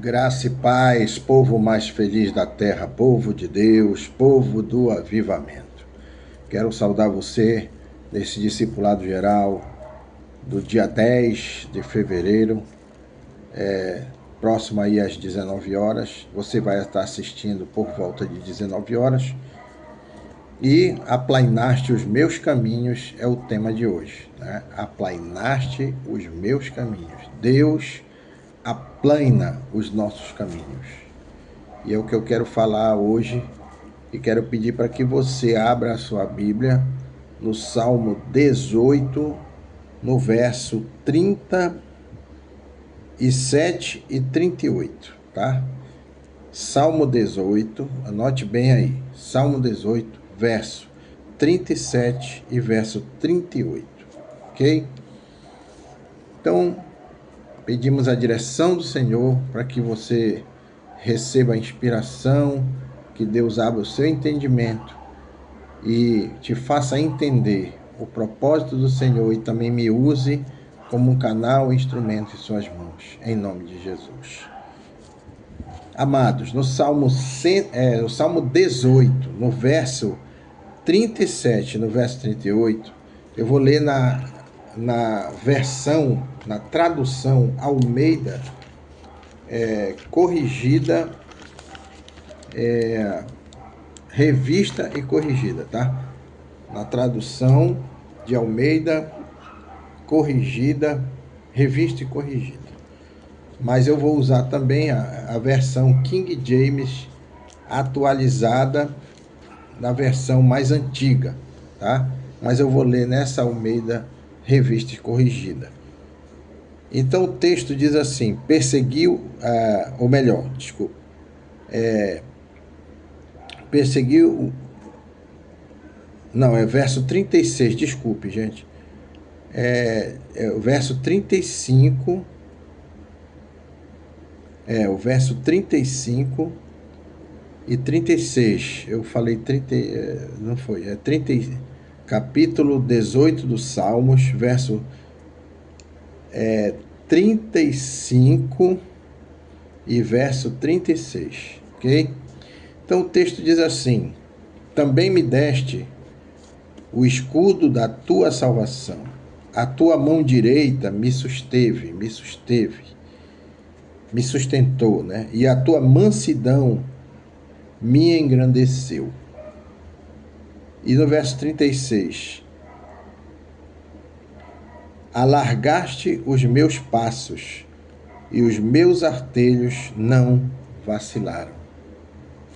Graça e paz, povo mais feliz da terra, povo de Deus, povo do avivamento. Quero saudar você nesse discipulado geral do dia 10 de fevereiro, próximo aí às 19 horas. Você vai estar assistindo por volta de 19 horas. E aplainaste os meus caminhos é o tema de hoje, né? Aplainaste os meus caminhos. Deus aplaina os nossos caminhos. E é o que eu quero falar hoje e quero pedir para que você abra a sua Bíblia no Salmo 18, no verso 37 e 38, tá? Salmo 18, anote bem aí, Salmo 18, verso 37 e verso 38, ok? Então, pedimos a direção do Senhor para que você receba a inspiração, que Deus abra o seu entendimento e te faça entender o propósito do Senhor e também me use como um canal e instrumento em suas mãos, em nome de Jesus. Amados, no Salmo 18, no verso 37, no verso 38, eu vou ler na tradução Almeida, corrigida, revista e corrigida, tá? Na tradução de Almeida, corrigida, revista e corrigida. Mas eu vou usar também a versão King James atualizada na versão mais antiga, tá? Mas eu vou ler nessa Almeida revista e corrigida. Então o texto diz assim: verso 36, desculpe, gente. O verso 35, o verso 35 e 36, eu falei 30, não foi, 30, capítulo 18 dos Salmos, verso 35 e verso 36, ok? Então o texto diz assim: também me deste o escudo da tua salvação, a tua mão direita me sustentou, né? E a tua mansidão me engrandeceu. E no verso 36, alargaste os meus passos e os meus artelhos não vacilaram.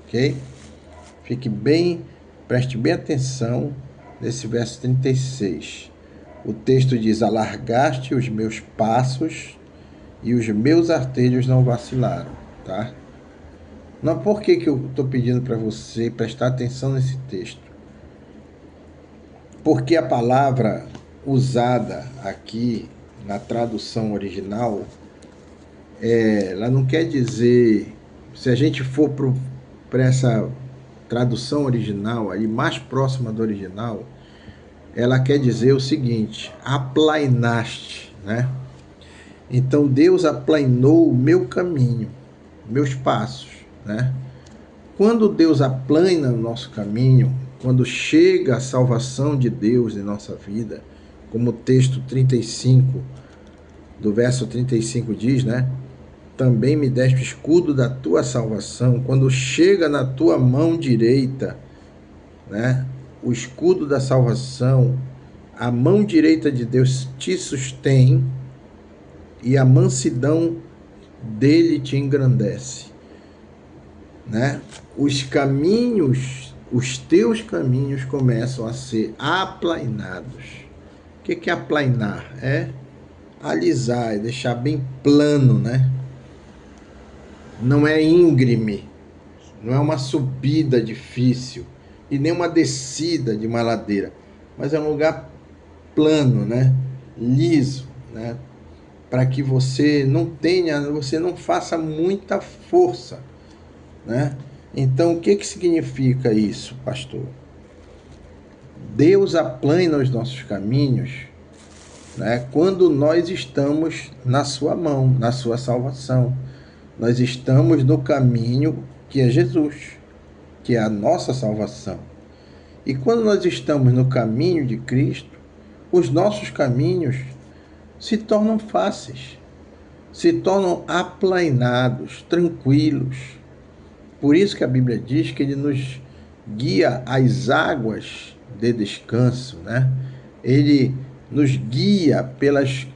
Ok? Preste bem atenção nesse verso 36. O texto diz: alargaste os meus passos e os meus artelhos não vacilaram, tá? Não, por que eu estou pedindo para você prestar atenção nesse texto? Porque a palavra usada aqui na tradução original, ela não quer dizer, se a gente for para essa tradução original, aí mais próxima do original, ela quer dizer o seguinte: aplainaste, né? Então Deus aplainou o meu caminho, meus passos, né? Quando Deus aplaina o nosso caminho, quando chega a salvação de Deus em nossa vida, como o texto 35, do verso 35 diz, né? Também me deste o escudo da tua salvação. Quando chega na tua mão direita, né? O escudo da salvação, a mão direita de Deus te sustém e a mansidão dele te engrandece, né? Os teus caminhos começam a ser aplainados. O que é aplainar? É alisar, é deixar bem plano, né? Não é íngreme, não é uma subida difícil e nem uma descida de uma ladeira, mas é um lugar plano, né? Liso, né? Para que você não faça muita força, né? Então, o que significa isso, pastor? Deus aplana os nossos caminhos, né, quando nós estamos na sua mão, na sua salvação. Nós estamos no caminho que é Jesus, que é a nossa salvação. E quando nós estamos no caminho de Cristo, os nossos caminhos se tornam fáceis, se tornam aplainados, tranquilos. Por isso que a Bíblia diz que ele nos guia às águas de descanso, né? Ele nos guia pelas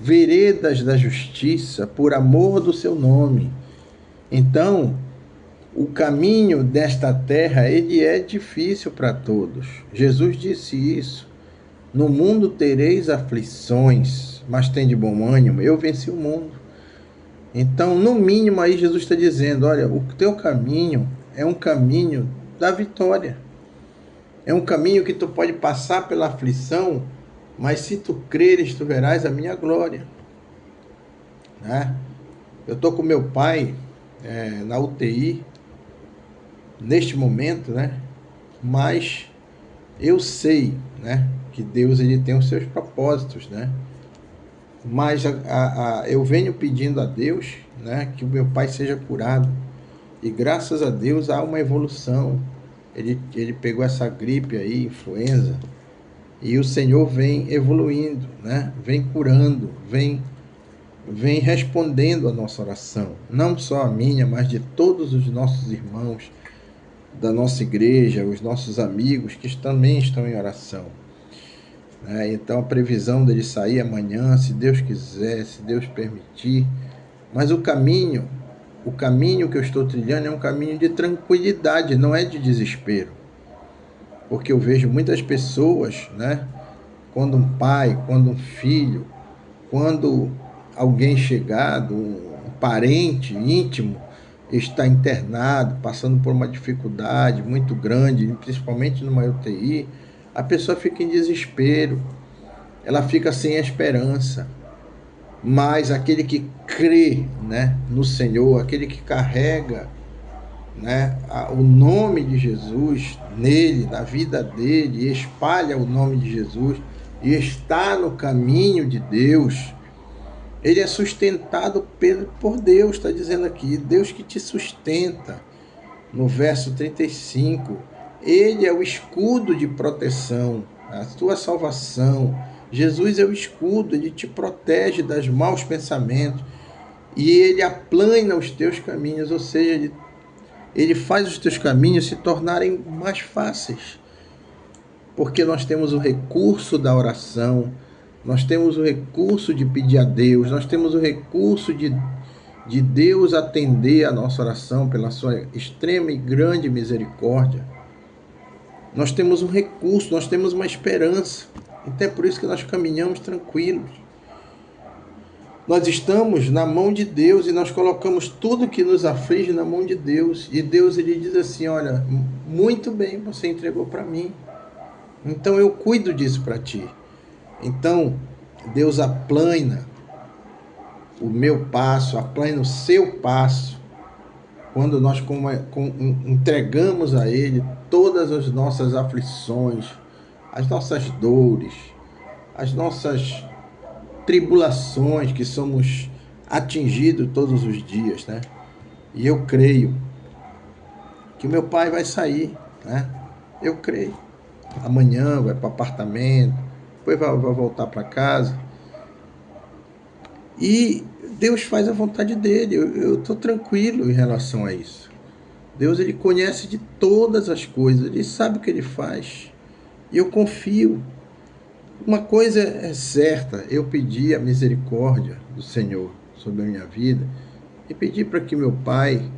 veredas da justiça, por amor do seu nome. Então, o caminho desta terra, ele é difícil para todos. Jesus disse isso. No mundo tereis aflições, mas tem de bom ânimo, eu venci o mundo. Então, no mínimo aí Jesus está dizendo, olha, o teu caminho é um caminho da vitória. É um caminho que tu pode passar pela aflição, mas se tu creres, tu verás a minha glória. Né? Eu estou com meu pai na UTI, neste momento, né? Mas eu sei, né, que Deus ele tem os seus propósitos, né? Mas eu venho pedindo a Deus, né, que o meu pai seja curado. E graças a Deus há uma evolução. Ele pegou essa gripe aí, influenza, e o Senhor vem evoluindo, né? Vem curando, vem respondendo a nossa oração. Não só a minha, mas de todos os nossos irmãos da nossa igreja, os nossos amigos que também estão em oração. Então a previsão dele sair amanhã, se Deus quiser, se Deus permitir. Mas o caminho que eu estou trilhando é um caminho de tranquilidade, não é de desespero. Porque eu vejo muitas pessoas, né? Quando um pai, quando um filho, quando alguém chegado, um parente íntimo, está internado, passando por uma dificuldade muito grande, principalmente numa UTI, a pessoa fica em desespero, ela fica sem esperança. Mas aquele que crê, né, no Senhor, aquele que carrega, né, o nome de Jesus nele, na vida dele, e espalha o nome de Jesus, e está no caminho de Deus, ele é sustentado por Deus, está dizendo aqui, Deus que te sustenta. No verso 35, ele é o escudo de proteção, a tua salvação. Jesus é o escudo, ele te protege dos maus pensamentos e ele aplana os teus caminhos, ou seja, ele faz os teus caminhos se tornarem mais fáceis, porque nós temos o recurso da oração, nós temos o recurso de pedir a Deus, nós temos o recurso de Deus atender a nossa oração pela sua extrema e grande misericórdia. Nós temos um recurso, nós temos uma esperança. Então é por isso que nós caminhamos tranquilos. Nós estamos na mão de Deus e nós colocamos tudo que nos aflige na mão de Deus. E Deus ele diz assim, olha, muito bem, você entregou para mim. Então eu cuido disso para ti. Então Deus aplana o meu passo, aplana o seu passo, quando nós entregamos a Ele todas as nossas aflições, as nossas dores, as nossas tribulações que somos atingidos todos os dias, né? E eu creio que o meu pai vai sair, né? Eu creio. Amanhã vai para o apartamento, depois vai voltar para casa. E Deus faz a vontade dele, eu estou tranquilo em relação a isso. Deus ele conhece de todas as coisas, ele sabe o que ele faz. E eu confio. Uma coisa é certa, eu pedi a misericórdia do Senhor sobre a minha vida e pedi para que meu pai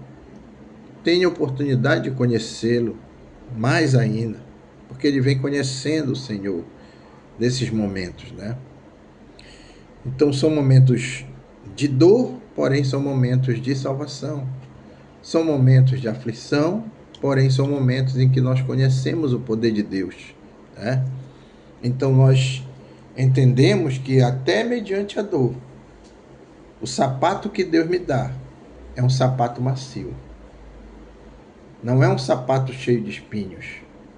tenha a oportunidade de conhecê-lo mais ainda, porque ele vem conhecendo o Senhor nesses momentos, né? Então são momentos de dor, porém são momentos de salvação. São momentos de aflição, porém são momentos em que nós conhecemos o poder de Deus, né? Então nós entendemos que até mediante a dor, o sapato que Deus me dá é um sapato macio. Não é um sapato cheio de espinhos.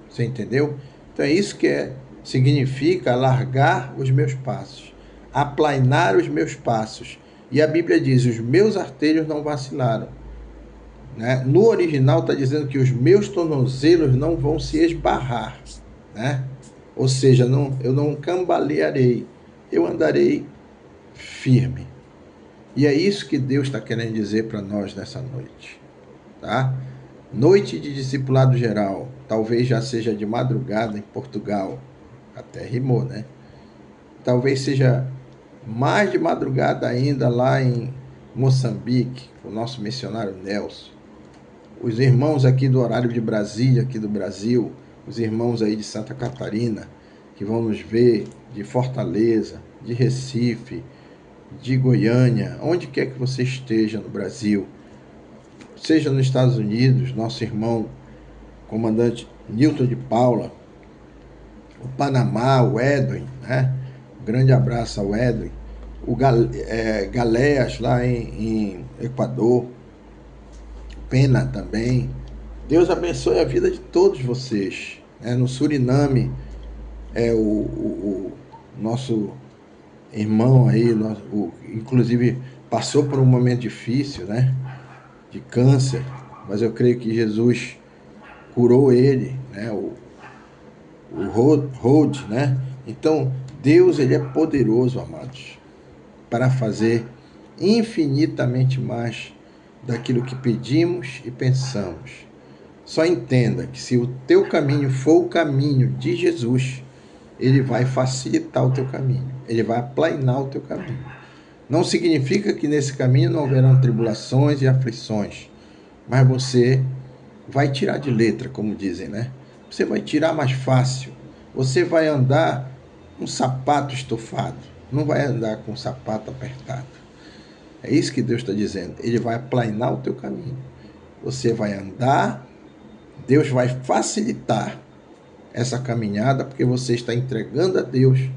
Você entendeu? Então é isso que significa alargar os meus passos, aplainar os meus passos. E a Bíblia diz, os meus artelhos não vacilaram. Né? No original está dizendo que os meus tornozelos não vão se esbarrar. Né? Ou seja, eu não cambalearei, eu andarei firme. E é isso que Deus está querendo dizer para nós nessa noite. Tá? Noite de discipulado geral, talvez já seja de madrugada em Portugal, até rimou, né? Talvez seja mais de madrugada ainda lá em Moçambique, o nosso missionário Nelson. Os irmãos aqui do horário de Brasília, aqui do Brasil, os irmãos aí de Santa Catarina, que vão nos ver, de Fortaleza, de Recife, de Goiânia, onde quer que você esteja no Brasil, seja nos Estados Unidos, nosso irmão comandante Newton de Paula, o Panamá, o Edwin, né? Um grande abraço ao Edwin, o Galéas lá em Equador, Pena também. Deus abençoe a vida de todos vocês. Né? No Suriname, o nosso irmão aí, inclusive passou por um momento difícil, né? De câncer, mas eu creio que Jesus curou ele, né? O Rod, né? Então, Deus, ele é poderoso, amados, para fazer infinitamente mais daquilo que pedimos e pensamos. Só entenda que se o teu caminho for o caminho de Jesus, ele vai facilitar o teu caminho, ele vai aplainar o teu caminho. Não significa que nesse caminho não haverão tribulações e aflições, mas você vai tirar de letra, como dizem, né? Você vai tirar mais fácil. Você vai andar com sapato estofado, não vai andar com sapato apertado. É isso que Deus está dizendo. Ele vai aplainar o teu caminho. Você vai andar, Deus vai facilitar essa caminhada, porque você está entregando a Deus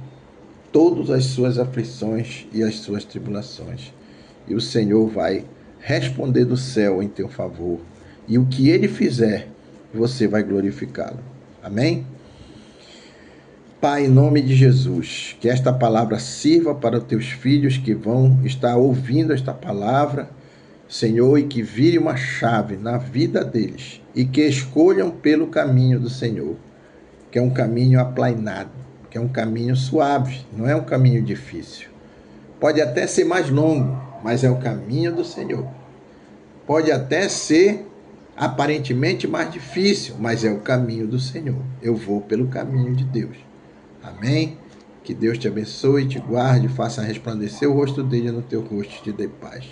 todas as suas aflições e as suas tribulações. E o Senhor vai responder do céu em teu favor. E o que Ele fizer, você vai glorificá-lo. Amém? Pai, em nome de Jesus, que esta palavra sirva para os teus filhos que vão estar ouvindo esta palavra, Senhor, e que vire uma chave na vida deles e que escolham pelo caminho do Senhor, que é um caminho aplainado, que é um caminho suave, não é um caminho difícil. Pode até ser mais longo, mas é o caminho do Senhor. Pode até ser aparentemente mais difícil, mas é o caminho do Senhor. Eu vou pelo caminho de Deus. Amém? Que Deus te abençoe, te guarde, faça resplandecer o rosto dele no teu rosto e te dê paz.